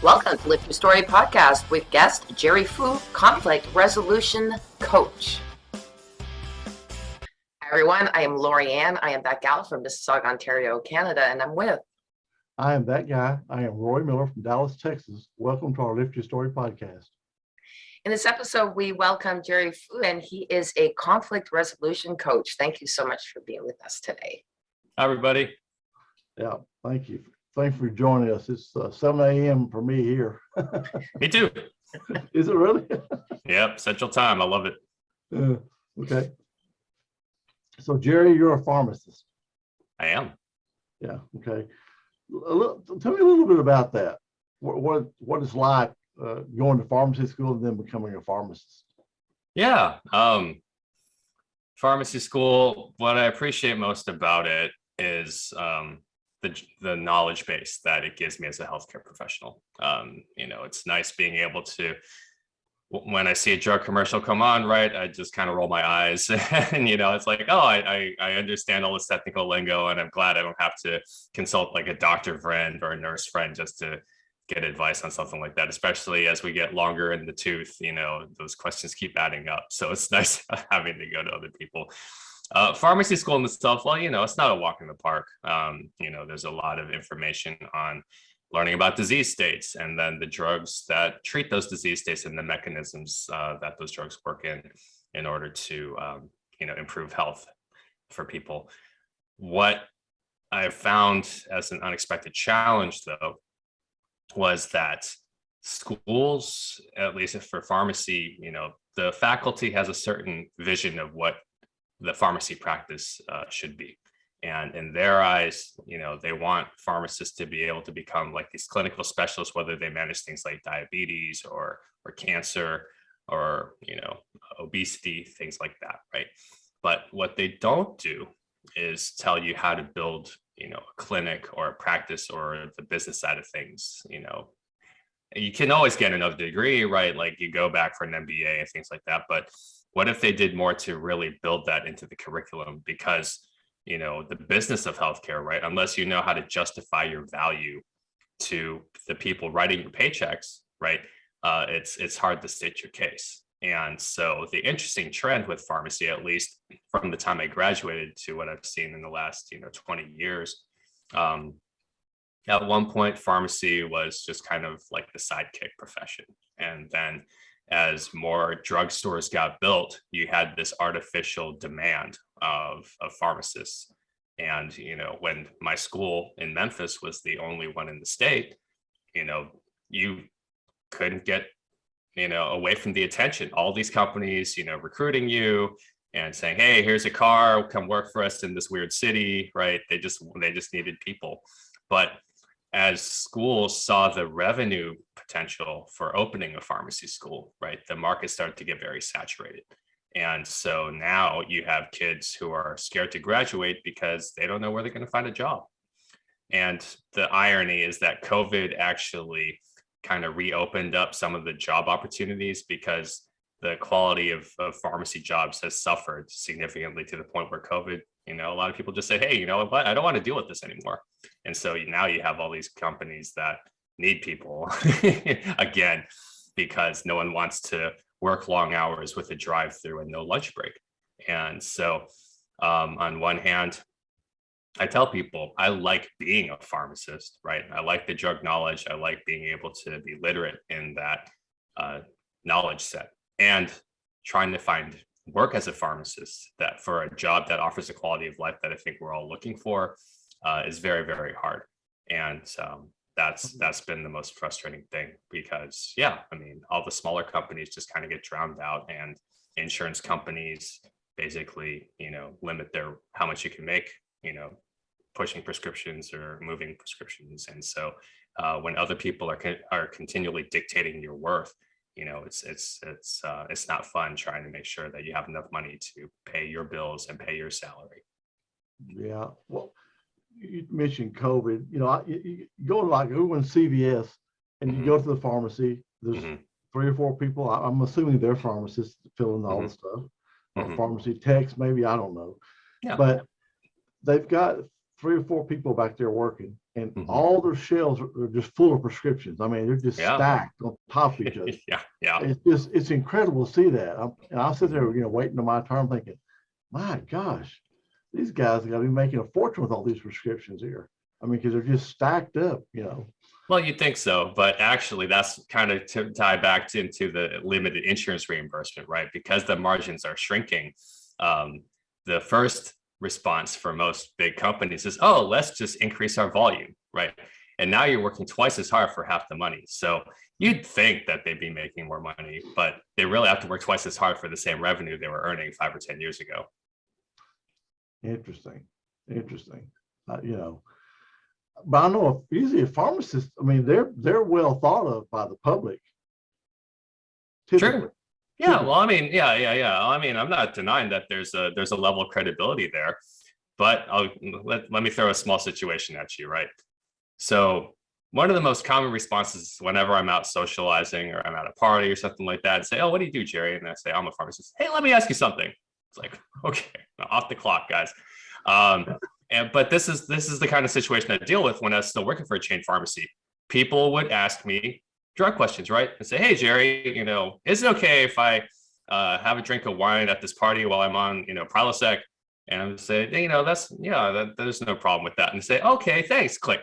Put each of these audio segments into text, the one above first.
Welcome to Lift Your Story podcast with guest Jerry Fu, conflict resolution coach. Hi everyone, I am Lori Ann. I am that gal from Mississauga, Ontario, Canada, and I'm with. I am that guy. I am Roy Miller from Dallas, Texas. Welcome to our Lift Your Story podcast. In this episode, we welcome Jerry Fu, and he is a conflict resolution coach. Thank you so much for being with us today. Hi, everybody. Yeah, thank you. Thanks for joining us. It's 7 a.m. for me here. Me too. Is it really? Yep, Central Time. I love it. Okay. So, Jerry, you're a pharmacist. I am. Yeah. Okay. Tell me a little bit about that. What it's like going to pharmacy school and then becoming a pharmacist. Yeah. Pharmacy school. What I appreciate most about it is the knowledge base that it gives me as a healthcare professional. It's nice being able to, when I see a drug commercial come on, right, I just kind of roll my eyes and, it's like, oh, I understand all this technical lingo, and I'm glad I don't have to consult like a doctor friend or a nurse friend just to get advice on something like that, especially as we get longer in the tooth, those questions keep adding up. So it's nice having to go to other people. Pharmacy school in itself, well, it's not a walk in the park. There's a lot of information on learning about disease states and then the drugs that treat those disease states and the mechanisms that those drugs work in order to, improve health for people. What I found as an unexpected challenge, though, was that schools, at least for pharmacy, the faculty has a certain vision of what the pharmacy practice should be. And in their eyes, they want pharmacists to be able to become like these clinical specialists, whether they manage things like diabetes or cancer or, obesity, things like that, right? But what they don't do is tell you how to build, a clinic or a practice or the business side of things. You can always get another degree, right? Like you go back for an MBA and things like that. But what if they did more to really build that into the curriculum? Because the business of healthcare, right? Unless you know how to justify your value to the people writing your paychecks, right? It's hard to state your case. And so the interesting trend with pharmacy, at least from the time I graduated to what I've seen in the last, 20 years, at one point, pharmacy was just kind of like the sidekick profession. And then as more drugstores got built, you had this artificial demand of pharmacists. And, when my school in Memphis was the only one in the state, you couldn't get, away from the attention. All these companies, recruiting you and saying, hey, here's a car, come work for us in this weird city, right? They just needed people. But as schools saw the revenue potential for opening a pharmacy school, right, the market started to get very saturated. And so now you have kids who are scared to graduate because they don't know where they're going to find a job. And the irony is that COVID actually kind of reopened up some of the job opportunities because the quality of pharmacy jobs has suffered significantly to the point where COVID, a lot of people just say, hey, what? I don't want to deal with this anymore. And so now you have all these companies that need people again, because no one wants to work long hours with a drive-through and no lunch break. And so on one hand, I tell people I like being a pharmacist, right? I like the drug knowledge. I like being able to be literate in that knowledge set, and trying to find work as a pharmacist that for a job that offers a quality of life that I think we're all looking for is very, very hard. And that's been the most frustrating thing because, all the smaller companies just kind of get drowned out, and insurance companies basically, limit how much you can make, pushing prescriptions or moving prescriptions. And so when other people are continually dictating your worth, it's not fun trying to make sure that you have enough money to pay your bills and pay your salary. Yeah. Well, you mentioned COVID. You go like go in CVS and you go to the pharmacy. There's 3 or 4 people. I'm assuming they're pharmacists filling all the stuff. Or pharmacy techs, maybe, I don't know. Yeah. But they've got 3 or 4 people back there working. and all their shelves are just full of prescriptions. I mean, they're just stacked on top of each other. Yeah. It's incredible to see that. And I'll sit there, waiting on my turn, thinking, my gosh, these guys are going to be making a fortune with all these prescriptions here. I mean, because they're just stacked up. Well, you'd think so, but actually that's kind of to tie back into the limited insurance reimbursement, right? Because the margins are shrinking. The first response for most big companies is, oh, let's just increase our volume, right? And now you're working twice as hard for half the money. So you'd think that they'd be making more money, but they really have to work twice as hard for the same revenue they were earning 5 or 10 years ago. Interesting. But I know usually a pharmacist, I mean, they're well thought of by the public. Typically. Sure. Yeah. Well, I mean, yeah. I mean, I'm not denying that there's a level of credibility there, but let me throw a small situation at you, right? So one of the most common responses whenever I'm out socializing or I'm at a party or something like that, and say, oh, what do you do, Jerry? And I say, I'm a pharmacist. Hey, let me ask you something. It's like, okay, off the clock, guys. But this is the kind of situation I deal with when I was still working for a chain pharmacy. People would ask me drug questions, right? And say, hey, Jerry, is it okay if I have a drink of wine at this party while I'm on, Prilosec? And I would say, there's no problem with that. And say, okay, thanks, click.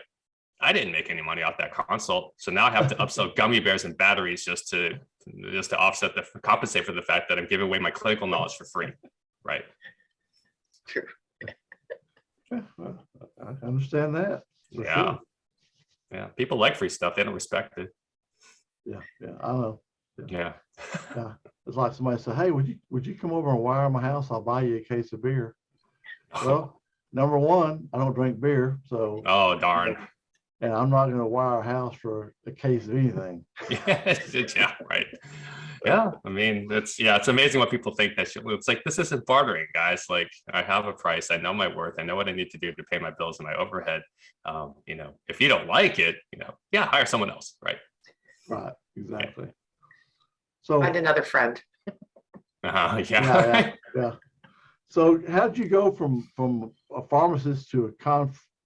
I didn't make any money off that consult. So now I have to upsell gummy bears and batteries just to compensate for the fact that I'm giving away my clinical knowledge for free, right? True. I understand that. Sure. Yeah. People like free stuff. They don't respect it. Yeah, I know. Yeah. It's like somebody said, hey, would you come over and wire my house? I'll buy you a case of beer. Well, number one, I don't drink beer, so. Oh, darn. And I'm not going to wire a house for a case of anything. Yeah, right. Yeah, I mean, it's amazing what people think that it's like, this isn't bartering, guys. Like, I have a price, I know my worth, I know what I need to do to pay my bills and my overhead. If you don't like it, hire someone else, right? Right, exactly. So find another friend. Yeah. So how did you go from a pharmacist to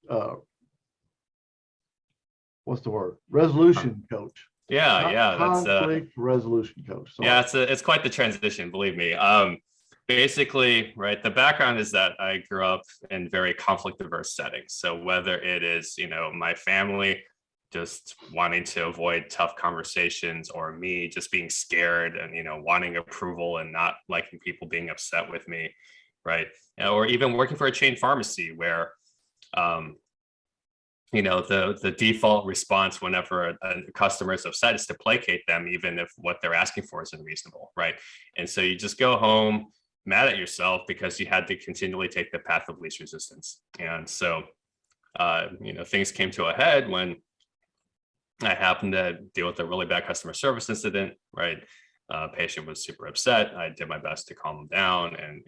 a what's the word? Resolution coach? Yeah. That's conflict resolution coach. So, yeah, it's quite the transition, believe me. Basically, right, the background is that I grew up in very conflict averse settings. So whether it is, my family just wanting to avoid tough conversations, or me just being scared and, wanting approval and not liking people being upset with me, right? Or even working for a chain pharmacy where, the default response whenever a customer is upset is to placate them, even if what they're asking for isn't reasonable, right? And so you just go home mad at yourself because you had to continually take the path of least resistance. And so, things came to a head when I happened to deal with a really bad customer service incident, right? Patient was super upset. I did my best to calm them down and,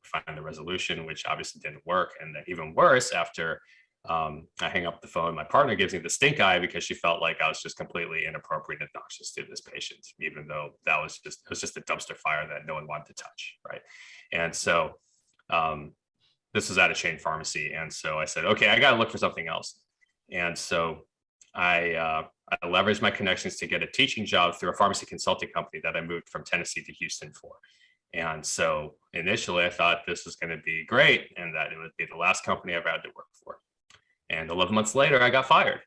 find the resolution, which obviously didn't work. And then even worse, after I hang up the phone, my partner gives me the stink eye because she felt like I was just completely inappropriate and obnoxious to this patient, even though it was just a dumpster fire that no one wanted to touch, right? And so this was at a chain pharmacy. And so I said, okay, I got to look for something else. And so I leveraged my connections to get a teaching job through a pharmacy consulting company that I moved from Tennessee to Houston for. And so initially I thought this was going to be great and that it would be the last company I ever had to work for. And 11 months later, I got fired.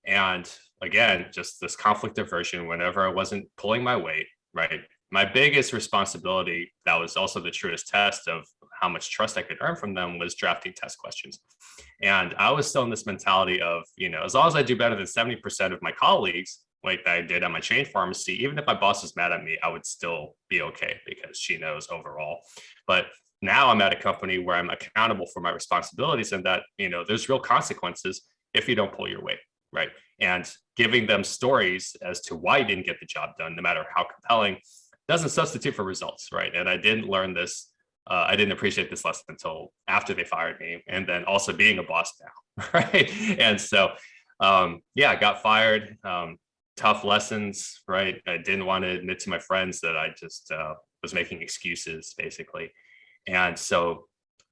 And again, just this conflict aversion whenever I wasn't pulling my weight, right? My biggest responsibility, that was also the truest test of how much trust I could earn from them, was drafting test questions. And I was still in this mentality of, as long as I do better than 70% of my colleagues, like I did at my chain pharmacy, even if my boss is mad at me, I would still be okay because she knows overall. But now I'm at a company where I'm accountable for my responsibilities and that, there's real consequences if you don't pull your weight, right? And giving them stories as to why you didn't get the job done, no matter how compelling, doesn't substitute for results, right? And I didn't learn this. I didn't appreciate this lesson until after they fired me, and then also being a boss now, right? And so, I got fired. Tough lessons, right? I didn't want to admit to my friends that I just was making excuses, basically. And so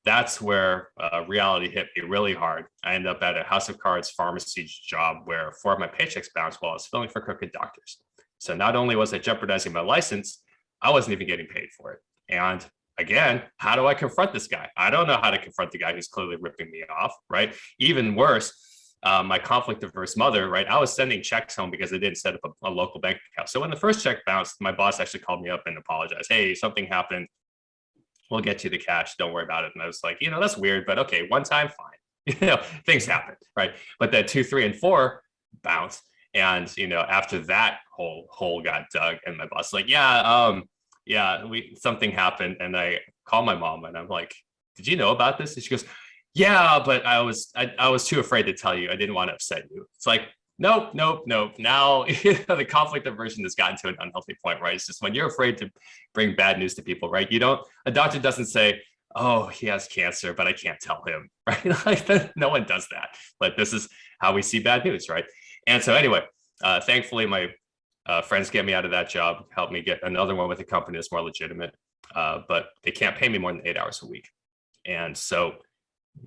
that's where reality hit me really hard. I ended up at a House of Cards pharmacy job where 4 of my paychecks bounced while I was filling for crooked doctors. So not only was I jeopardizing my license, I wasn't even getting paid for it. And again, how do I confront this guy? I don't know how to confront the guy who's clearly ripping me off, right? Even worse, my conflict averse mother, right? I was sending checks home because I didn't set up a local bank account. So when the first check bounced, my boss actually called me up and apologized. Hey, something happened. We'll get you the cash. Don't worry about it. And I was like, that's weird, but okay, one time, fine. Things happen, right? But then 2, 3, and 4 bounced. And, after that whole hole got dug and my boss like, something happened. And I called my mom and I'm like, did you know about this? And she goes, yeah, but I was too afraid to tell you. I didn't want to upset you. It's like, nope. Now, the conflict aversion has gotten to an unhealthy point, right? It's just when you're afraid to bring bad news to people, right? A doctor doesn't say, oh, he has cancer, but I can't tell him, right? Like, no one does that. But this is how we see bad news, right? And so anyway, thankfully, my friends get me out of that job, helped me get another one with a company that's more legitimate, but they can't pay me more than 8 hours a week. And so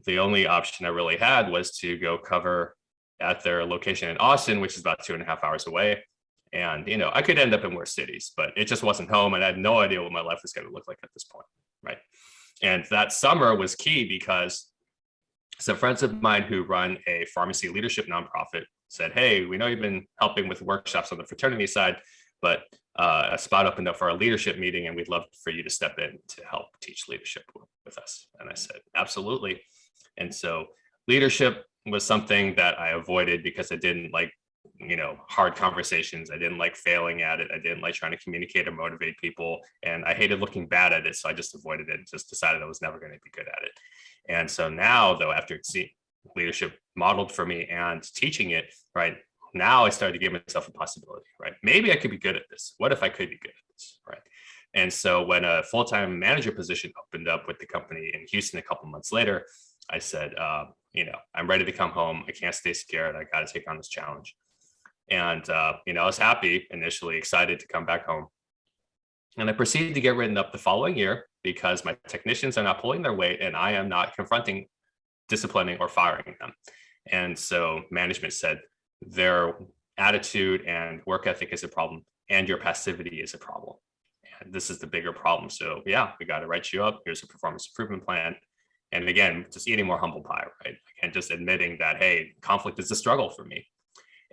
the only option I really had was to go cover at their location in Austin, which is about 2.5 hours away. And, I could end up in worse cities, but it just wasn't home. And I had no idea what my life was going to look like at this point, right? And that summer was key because some friends of mine who run a pharmacy leadership nonprofit said, hey, we know you've been helping with workshops on the fraternity side, but a spot opened up for our leadership meeting and we'd love for you to step in to help teach leadership with us. And I said, absolutely. And so leadership was something that I avoided because I didn't like, hard conversations. I didn't like failing at it. I didn't like trying to communicate or motivate people. And I hated looking bad at it. So I just avoided it and just decided I was never going to be good at it. And so now, though, after leadership modeled for me and teaching it, right, now I started to give myself a possibility, right? Maybe I could be good at this. What if I could be good at this, right? And so when a full-time manager position opened up with the company in Houston a couple months later, I said, I'm ready to come home. I can't stay scared. I got to take on this challenge. And, I was happy, initially excited to come back home. And I proceeded to get written up the following year because my technicians are not pulling their weight and I am not confronting, disciplining, or firing them. And so management said their attitude and work ethic is a problem and your passivity is a problem. And this is the bigger problem. So yeah, we got to write you up. Here's a performance improvement plan. And again, just eating more humble pie, right? And just admitting that, hey, conflict is a struggle for me.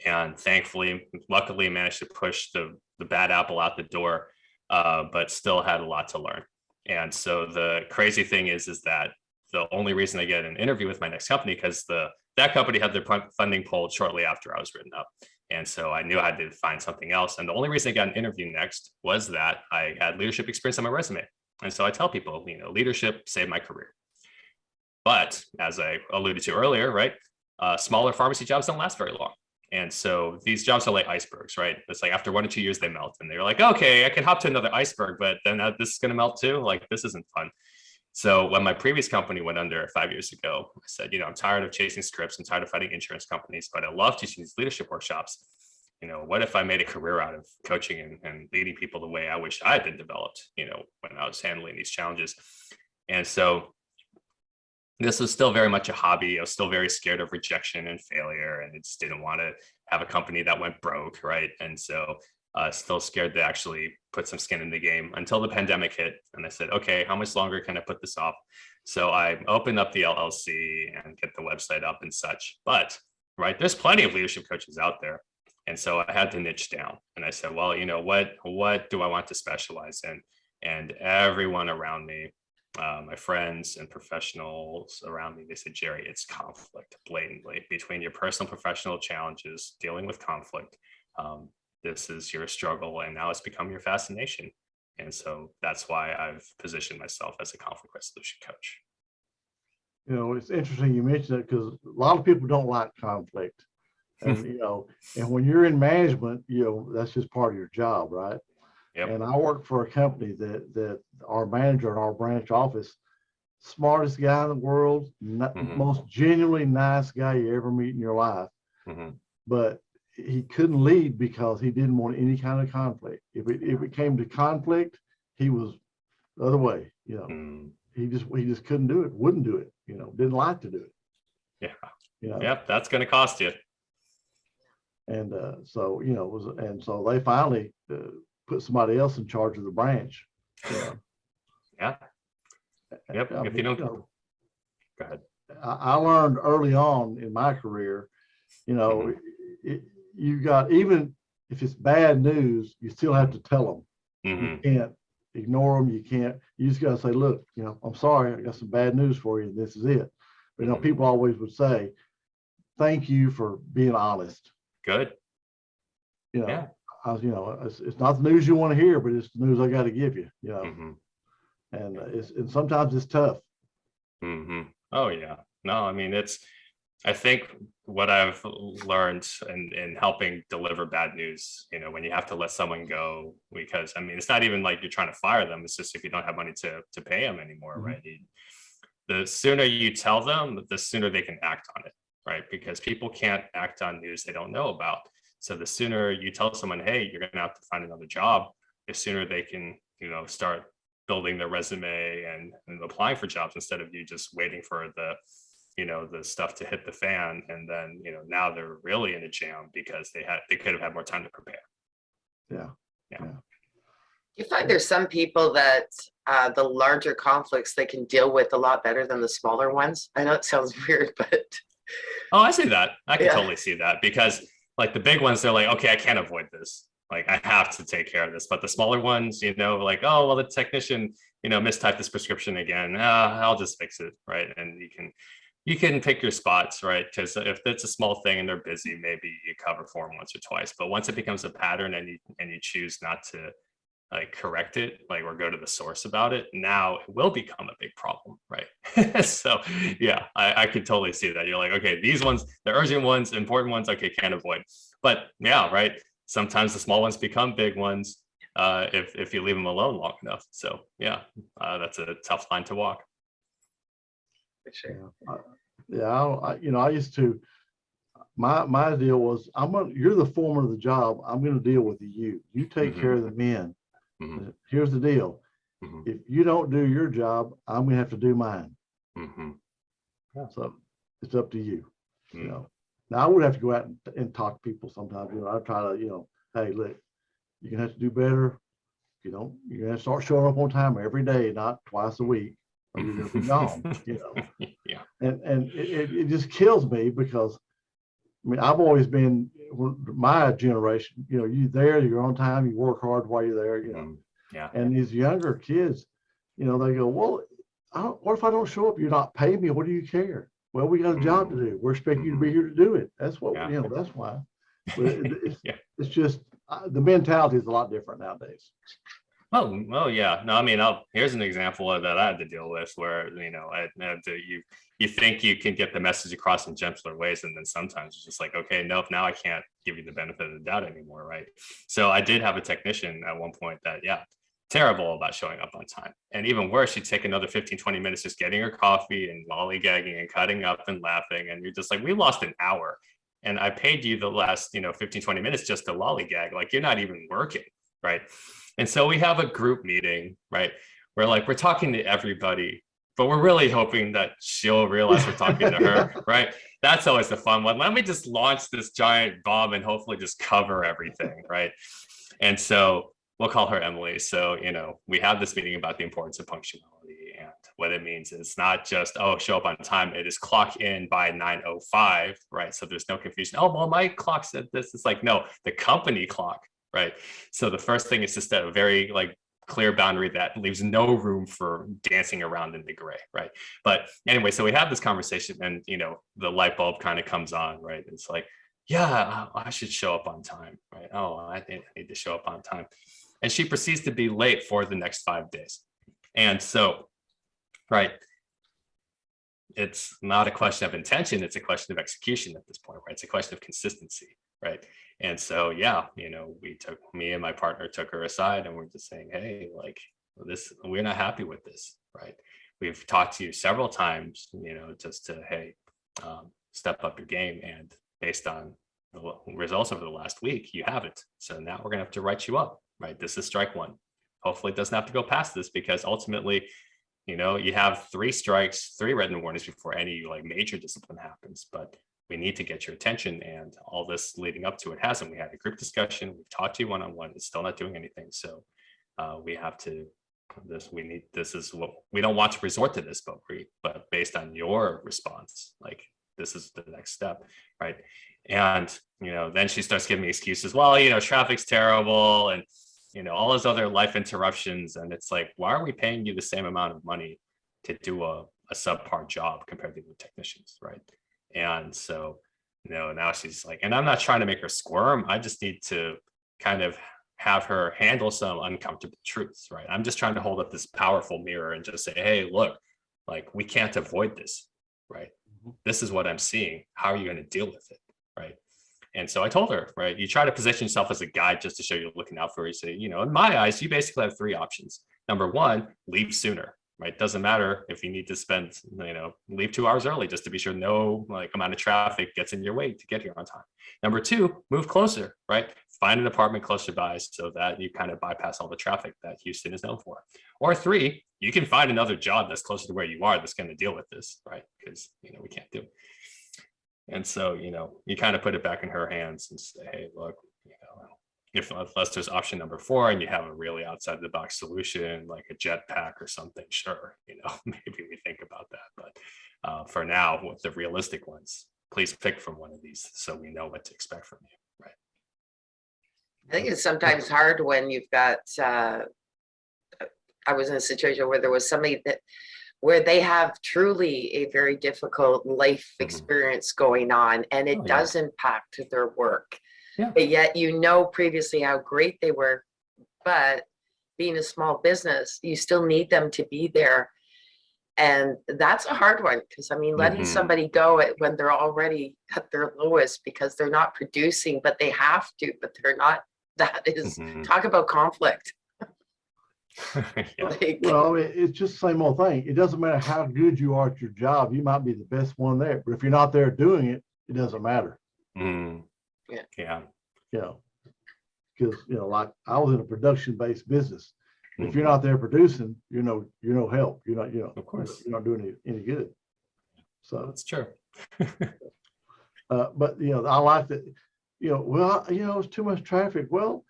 And thankfully, luckily managed to push the bad apple out the door, but still had a lot to learn. And so the crazy thing is that the only reason I get an interview with my next company, because that company had their funding pulled shortly after I was written up. And so I knew I had to find something else. And the only reason I got an interview next was that I had leadership experience on my resume. And so I tell people, leadership saved my career. But as I alluded to earlier, right, smaller pharmacy jobs don't last very long. And so these jobs are like icebergs, right? It's like after 1 or 2 years, they melt and they're like, okay, I can hop to another iceberg, but then this is going to melt too. Like, this isn't fun. So when my previous company went under 5 years ago, I said, I'm tired of chasing scripts. I'm tired of fighting insurance companies, but I love teaching these leadership workshops. What if I made a career out of coaching and leading people the way I wish I had been developed, when I was handling these challenges. And so this was still very much a hobby. I was still very scared of rejection and failure, and I just didn't want to have a company that went broke, right? And so still scared to actually put some skin in the game until the pandemic hit. And I said, okay, how much longer can I put this off? So I opened up the LLC and get the website up and such. But, right, there's plenty of leadership coaches out there. And so I had to niche down. And I said, well, what do I want to specialize in? And everyone around me, my friends and professionals around me, they said, Jerry, it's conflict blatantly between your personal professional challenges, dealing with conflict. This is your struggle, and now it's become your fascination. And so that's why I've positioned myself as a conflict resolution coach. It's interesting you mentioned that because a lot of people don't like conflict. And, and when you're in management, that's just part of your job, right? Yep. And I work for a company that our manager in our branch office, smartest guy in the world, most genuinely nice guy you ever meet in your life. But he couldn't lead because he didn't want any kind of conflict. If it came to conflict, he was the other way. He he just couldn't do it, wouldn't do it, didn't like to do it. Yeah. Yep, that's going to cost you. And so so they finally put somebody else in charge of the branch. Yeah. Yep. If you don't, go ahead. I learned early on in my career, you got, even if it's bad news, you still have to tell them. You can't ignore them. You just got to say, look, I'm sorry, I got some bad news for you. This is it. But people always would say, thank you for being honest. Good. Yeah. It's not the news you want to hear, but it's the news I got to give you, and sometimes it's tough. Oh yeah. No, I mean, I think what I've learned in helping deliver bad news, when you have to let someone go, because I mean, it's not even like you're trying to fire them. It's just if you don't have money to pay them anymore, right? The sooner you tell them, the sooner they can act on it, right? Because people can't act on news they don't know about. So the sooner you tell someone, hey, you're going to have to find another job, the sooner they can, start building their resume and applying for jobs, instead of you just waiting for the stuff to hit the fan. And then, now they're really in a jam because they could have had more time to prepare. Yeah. You find there's some people that the larger conflicts they can deal with a lot better than the smaller ones. I know it sounds weird, but. Oh, I see that. I can totally see that, because like the big ones, they're like, okay, I can't avoid this. Like I have to take care of this. But the smaller ones, like, oh, well, the technician, mistyped this prescription again. I'll just fix it. Right. And you can pick your spots, right? Because if it's a small thing and they're busy, maybe you cover for them once or twice. But once it becomes a pattern and you choose not to like correct it, like, or go to the source about it, now it will become a big problem, right? So yeah, I could totally see that. You're like, okay, these ones, the urgent ones, important ones, okay, can't avoid. But yeah, right. Sometimes the small ones become big ones if you leave them alone long enough. So yeah, that's a tough line to walk. I used to. My deal was, you're the foreman of the job. I'm going to deal with you. You take care of the men. Here's the deal. If you don't do your job, I'm going to have to do mine. So it's up to you. Now I would have to go out and talk to people sometimes. I try to, hey, look, you're gonna have to do better. You're gonna have to start showing up on time every day, not twice a week, or you're gonna be gone. Yeah. And it just kills me, because I mean, I've always been, my generation, you're on time, you work hard while you're there, Yeah. And these younger kids, they go, well, what if I don't show up? You're not paying me. What do you care? Well, we got a job to do. We're expecting you to be here to do it. That's what, that's why. But it's just, the mentality is a lot different nowadays. Oh yeah. No, I mean, here's an example that I had to deal with, where you think you can get the message across in gentler ways, and then sometimes it's just like, okay, nope, now I can't give you the benefit of the doubt anymore, right? So I did have a technician at one point that, terrible about showing up on time, and even worse, she'd take another 15-20 minutes just getting her coffee and lollygagging and cutting up and laughing, and you're just like, we lost an hour, and I paid you the last 15-20 minutes just to lollygag, like you're not even working, right? And so we have a group meeting, right? Where we're talking to everybody, but we're really hoping that she'll realize we're talking to her, right? That's always the fun one. Let me just launch this giant bomb and hopefully just cover everything, right? And so we'll call her Emily. So, we have this meeting about the importance of punctuality, and what it means is not just, show up on time. It is clock in by 9:05, right? So there's no confusion. Oh, well, my clock said this. It's like, no, the company clock. Right. So the first thing is just a very clear boundary that leaves no room for dancing around in the gray. Right. But anyway, so we have this conversation, and, the light bulb kind of comes on. Right. It's like, yeah, I should show up on time. Right. Oh, I need to show up on time. And she proceeds to be late for the next 5 days. And so, right. It's not a question of intention. It's a question of execution at this point. Right. It's a question of consistency. Right. And so, me and my partner took her aside, and we're just saying, hey, we're not happy with this, right? We've talked to you several times, just to, hey, step up your game. And based on the results over the last week, you haven't. So now we're gonna have to write you up, right? This is strike one. Hopefully it doesn't have to go past this, because ultimately You have 3 strikes, 3 written warnings before any like major discipline happens, but we need to get your attention, and all this leading up to it hasn't. We had a group discussion, we've talked to you one-on-one, it's still not doing anything. So we have to, this is what we don't want to resort to this, but based on your response, like this is the next step, right? And then she starts giving me excuses. Well, traffic's terrible, and all those other life interruptions. And it's like, why are we paying you the same amount of money to do a subpar job compared to the technicians, right? And so, now she's like, and I'm not trying to make her squirm. I just need to kind of have her handle some uncomfortable truths, right? I'm just trying to hold up this powerful mirror and just say, hey, look, like we can't avoid this, right? This is what I'm seeing. How are you going to deal with it, right? And so I told her, right, you try to position yourself as a guide just to show you're looking out for her. You say, in my eyes, you basically have 3 options. Number 1, leave sooner, right? Doesn't matter if you need to spend, leave 2 hours early just to be sure no like amount of traffic gets in your way to get here on time. Number 2, move closer, right? Find an apartment closer by so that you kind of bypass all the traffic that Houston is known for. Or 3, you can find another job that's closer to where you are that's going to deal with this, right? Because, we can't do it. And so, you kind of put it back in her hands and say, hey, look, unless there's option number 4 and you have a really outside the box solution, like a jetpack or something, sure, maybe we think about that. But for now, with the realistic ones, please pick from one of these so we know what to expect from you, right? I think it's sometimes hard when you've got, I was in a situation where there was somebody where they have truly a very difficult life experience going on, and it does impact their work. Yeah. But yet, previously how great they were, but being a small business, you still need them to be there. And that's a hard one, because letting somebody go when they're already at their lowest because they're not producing, but they have to, but they're not, that is, talk about conflict. Yeah. Well, it's just the same old thing. It doesn't matter how good you are at your job. You might be the best one there, but if you're not there doing it, it doesn't matter. Yeah. Because like I was in a production-based business. If you're not there producing, you're no help. You're not, of course, you're not doing any good. So that's true. But I like that. Well, it's too much traffic. Well,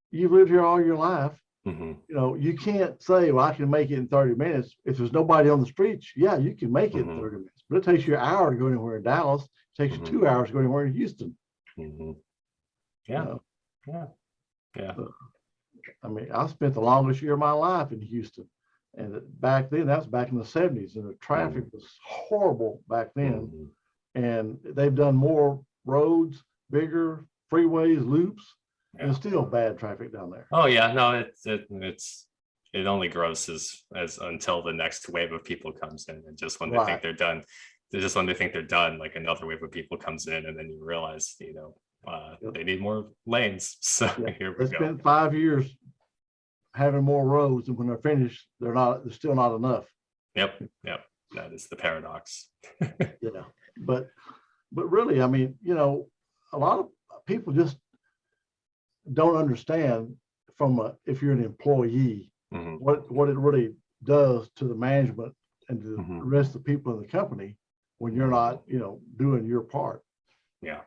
you've lived here all your life. You can't say, well, I can make it in 30 minutes. If there's nobody on the streets, yeah, you can make it in 30 minutes. But it takes you an hour to go anywhere in Dallas. It takes you 2 hours to go anywhere in Houston. Yeah. I spent the longest year of my life in Houston. And back then, that was back in the 70s, and the traffic was horrible back then. And they've done more roads, bigger freeways, loops. And there's still bad traffic down there. Oh yeah, no, it only grows as until the next wave of people comes in, and just when they think they're done, like another wave of people comes in, and then you realize, they need more lanes. So here we go. They spent 5 years having more roads, and when they're finished, there's still not enough. Yep. That is the paradox. But really, a lot of people just don't understand if you're an employee, what it really does to the management and to the rest of the people in the company when you're not, doing your part. Yeah.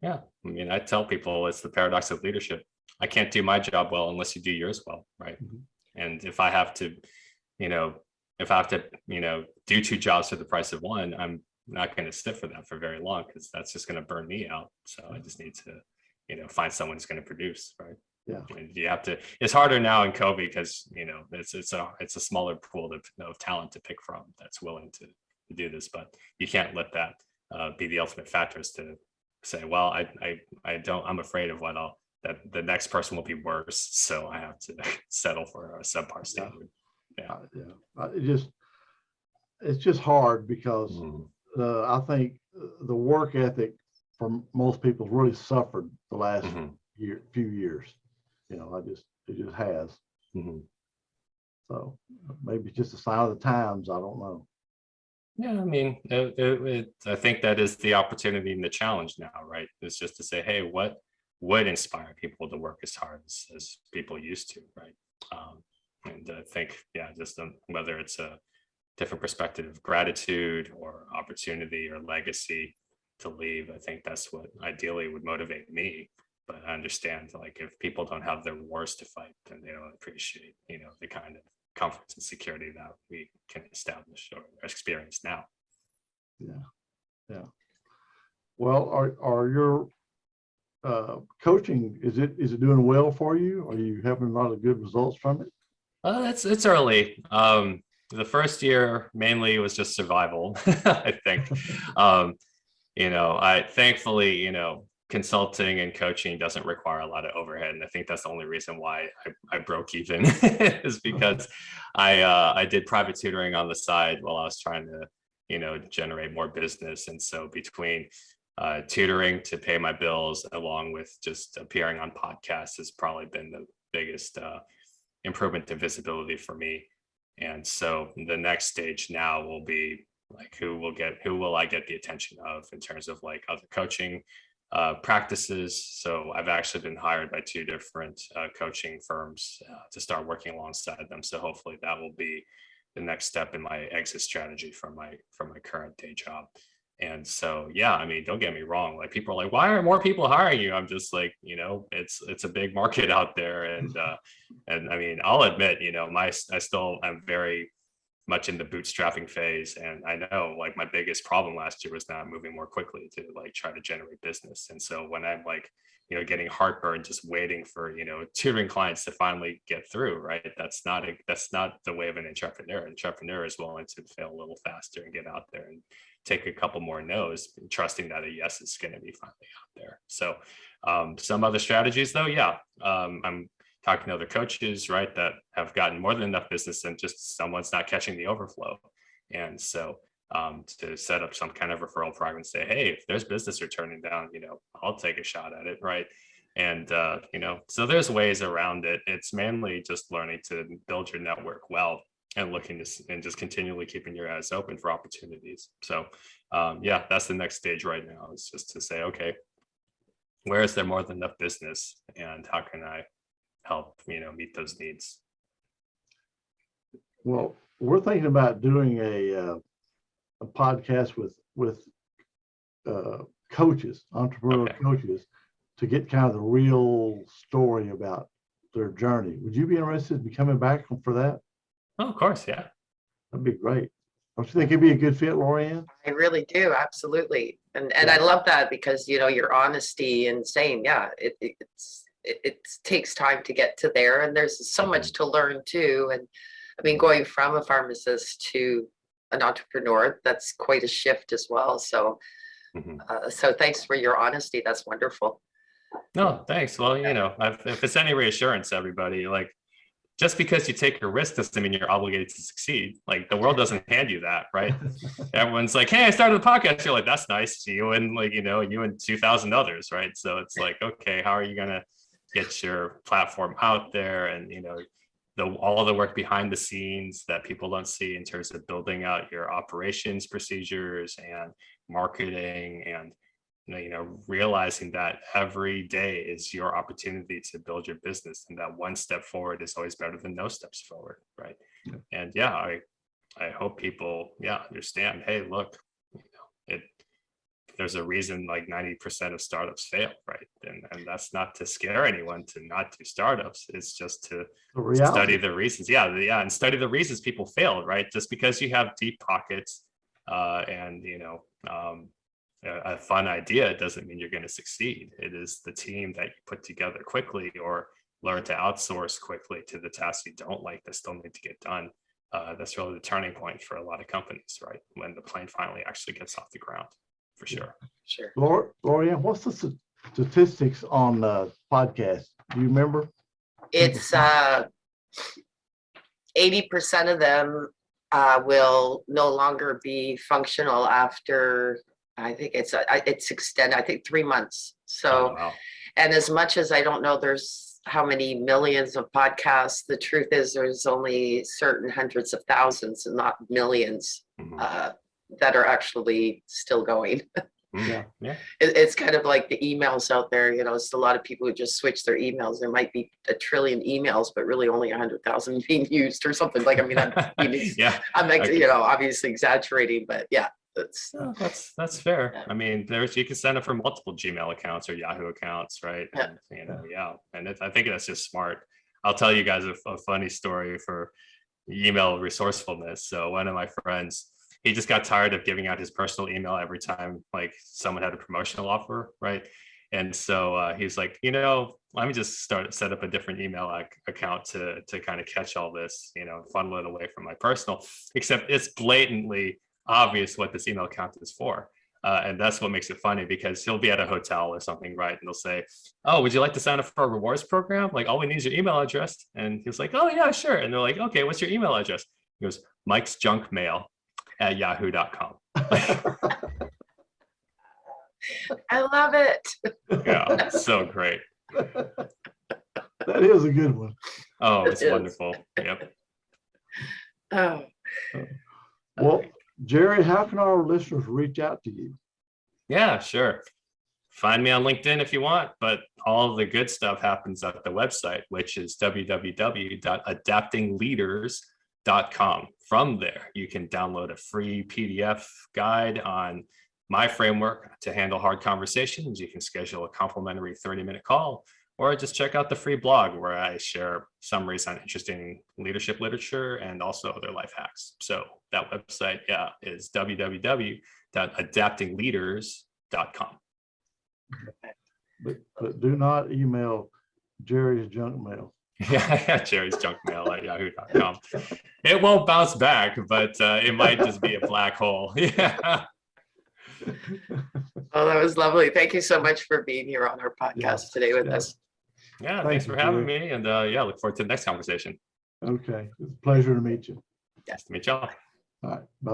I tell people it's the paradox of leadership. I can't do my job well unless you do yours well, right? And if I have to, do 2 jobs for the price of 1, I'm not going to sit for that for very long, because that's just going to burn me out. So I just need to find someone who's going to produce, right? Yeah. And you have to. It's harder now in COVID because it's a smaller pool of talent to pick from that's willing to do this. But you can't let that be the ultimate factors to say, well, I'm afraid of that the next person will be worse, so I have to settle for a subpar standard. It's just hard because I think the work ethic for most people really suffered the last few years. It just has. So maybe it's just a sign of the times. I don't know. Yeah, I think that is the opportunity and the challenge now, right? It's just to say, hey, what would inspire people to work as hard as people used to, right? And I think, just whether it's different perspective of gratitude or opportunity or legacy to leave. I think that's what ideally would motivate me. But I understand, like, if people don't have their wars to fight, then they don't appreciate, the kind of comfort and security that we can establish or experience now. Yeah. Well, are your coaching, is it doing well for you? Are you having a lot of good results from it? It's early. The first year mainly was just survival, I think. I thankfully, consulting and coaching doesn't require a lot of overhead, and I think that's the only reason why I broke even is because I did private tutoring on the side while I was trying to generate more business. And so between tutoring to pay my bills along with just appearing on podcasts has probably been the biggest improvement to visibility for me. And so the next stage now will be like, who will I get the attention of in terms of like other coaching practices. So I've actually been hired by 2 different coaching firms to start working alongside them. So hopefully that will be the next step in my exit strategy from my current day job. And so, yeah, I mean, don't get me wrong. Like, people are like, why aren't more people hiring you? I'm just like, it's a big market out there. And I mean, I'll admit, I still am very much in the bootstrapping phase. And I know, like, my biggest problem last year was not moving more quickly to like try to generate business. And so when I'm like, getting heartburn just waiting for, tutoring clients to finally get through, right? That's not the way of an entrepreneur. An entrepreneur is willing to fail a little faster and get out there and take a couple more no's, trusting that a yes is going to be finally out there. So some other strategies though, yeah. I'm talking to other coaches, right, that have gotten more than enough business and just someone's not catching the overflow. And so to set up some kind of referral program and say, hey, if there's business you're turning down, I'll take a shot at it, right? And so there's ways around it. It's mainly just learning to build your network well and looking to and just continually keeping your eyes open for opportunities. So yeah, that's the next stage right now, is just to say, okay, where is there more than enough business and how can I help meet those needs? Well, we're thinking about doing a podcast with coaches, entrepreneurial coaches, to get kind of the real story about their journey. Would you be interested in coming back for that? Oh, of course, yeah. That'd be great. Don't you think it'd be a good fit, Lorianne? I really do, absolutely. And I love that because, your honesty and saying, yeah, it takes time to get to there. And there's so much to learn too. And I mean, going from a pharmacist to an entrepreneur, that's quite a shift as well. So, so thanks for your honesty. That's wonderful. No, thanks. Well, if it's any reassurance, everybody, like, just because you take a risk doesn't mean you're obligated to succeed. Like, the world doesn't hand you that, right? Everyone's like, hey, I started a podcast. You're like, that's nice to you. And like, you and 2,000 others, right? So it's like, okay, how are you going to get your platform out there? And, all the work behind the scenes that people don't see in terms of building out your operations procedures and marketing, and realizing that every day is your opportunity to build your business, and that one step forward is always better than no steps forward, right? And yeah, I hope people understand, hey, look, there's a reason like 90% of startups fail, right? And that's not to scare anyone to not do startups. It's just to study the reasons. And study the reasons people failed, right? Just because you have deep pockets and a fun idea doesn't mean you're going to succeed. It is the team that you put together quickly or learn to outsource quickly to the tasks you don't like that still need to get done. That's really the turning point for a lot of companies, right? When the plane finally actually gets off the ground, for sure. Sure. Lorianne, what's the statistics on the podcast? Do you remember? It's 80% of them will no longer be functional after, I think it's extended, I think 3 months. So, wow. And as much as I don't know there's how many millions of podcasts, the truth is there's only certain hundreds of thousands and not millions that are actually still going. Yeah. It's kind of like the emails out there, it's a lot of people who just switch their emails. There might be a trillion emails, but really only 100,000 being used or something. Like, I mean, Yeah. I'm like, Okay. obviously exaggerating, but yeah, Oh, that's fair. I mean, you can send it from multiple Gmail accounts or Yahoo accounts, right? Yeah. And, and I think that's just smart. I'll tell you guys a funny story for email resourcefulness. So one of my friends, he just got tired of giving out his personal email every time like someone had a promotional offer, right? And so he's like, let me just set up a different email account to kind of catch all this, funnel it away from my personal. Except it's blatantly obvious what this email account is for. And that's what makes it funny, because he'll be at a hotel or something, right? And they'll say, oh, would you like to sign up for a rewards program? Like, all we need is your email address. And he's like, oh, yeah, sure. And they're like, okay, what's your email address? He goes, Mike's junk mail at yahoo.com. I love it. Yeah, so great. That is a good one. Oh, it's It is. wonderful. Yep. Oh, Well, Jerry, how can our listeners reach out to you? Yeah, sure. Find me on LinkedIn if you want, but all the good stuff happens at the website, which is www.adaptingleaders.com. From there, you can download a free PDF guide on my framework to handle hard conversations. You can schedule a complimentary 30-minute call, or just check out the free blog where I share summaries on interesting leadership literature and also other life hacks. So that website, is www.adaptingleaders.com. But do not email Jerry's junk mail. Yeah, Jerry's junk mail at yahoo.com. It won't bounce back, but it might just be a black hole. Yeah. Oh, that was lovely. Thank you so much for being here on our podcast today with us. Yeah, Thank thanks you, for having Jerry. me. And look forward to the next conversation. Okay. It's a pleasure to meet you. Nice to meet y'all. All right. Bye.